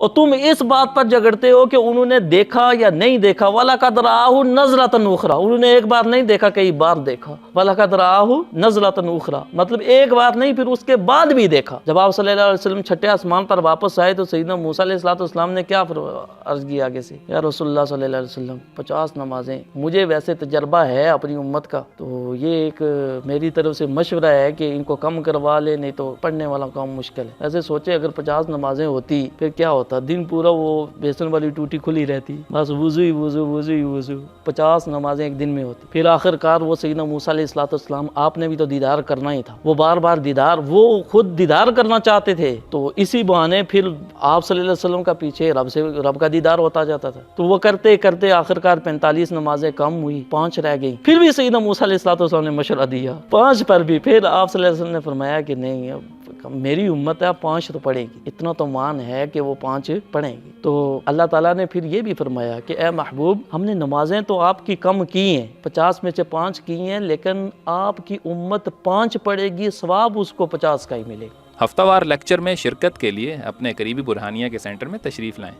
اور تم اس بات پر جھگڑتے ہو کہ انہوں نے دیکھا یا نہیں دیکھا، وَلَقَدْ رَآهُ نَظْرَةً أُخْرَىٰ، انہوں نے ایک بار نہیں دیکھا، کئی بار دیکھا۔ وَلَقَدْ رَآهُ نَظْرَةً أُخْرَىٰ، مطلب ایک بار نہیں پھر اس کے بعد بھی دیکھا۔ جب آپ صلی اللہ علیہ وسلم چھٹے آسمان پر واپس آئے تو سیدنا موسیٰ علیہ السلام نے کیا عرض کی آگے سے، یا رسول اللہ صلی اللہ علیہ وسلم 50 نمازیں، مجھے ویسے تجربہ ہے اپنی امت کا، تو یہ ایک میری طرف سے مشورہ ہے کہ ان کو کم کروا لے، نہیں تو پڑھنے والا کام مشکل ہے۔ ایسے سوچے اگر 50 نمازیں ہوتی پھر کیا ہوتا، دن پورا وہ بیسن والی ٹوٹی کھلی رہتی، بس وضو ہی وضو، وضو ہی وضو، 50 نمازیں ایک دن میں ہوتی۔ پھر آخر کار وہ سیدنا موسیٰ علیہ السلام، آپ نے بھی تو دیدار کرنا ہی تھا، وہ بار بار دیدار، وہ خود دیدار کرنا چاہتے تھے، تو اسی بہانے پھر آپ صلی اللہ علیہ وسلم کا پیچھے رب کا دیدار ہوتا جاتا تھا، تو وہ کرتے کرتے آخر کار 45 نمازیں کم ہوئی، 5 رہ گئی۔ پھر بھی سیدنا موسیٰ علیہ السلام نے مشورہ دیا 5 پر بھی، پھر آپ صلی اللہ علیہ وسلم نے فرمایا کہ نہیں، اب میری امت ہے 5 تو پڑھے گی، اتنا تو مان ہے کہ وہ 5 پڑھیں گی۔ تو اللہ تعالیٰ نے پھر یہ بھی فرمایا کہ اے محبوب، ہم نے نمازیں تو آپ کی کم کی ہیں، 50 میں سے 5 کی ہیں، لیکن آپ کی امت 5 پڑھے گی، ثواب اس کو 50 کا ہی ملے گا۔ ہفتہ وار لیکچر میں شرکت کے لیے اپنے قریبی برہانیہ کے سینٹر میں تشریف لائیں۔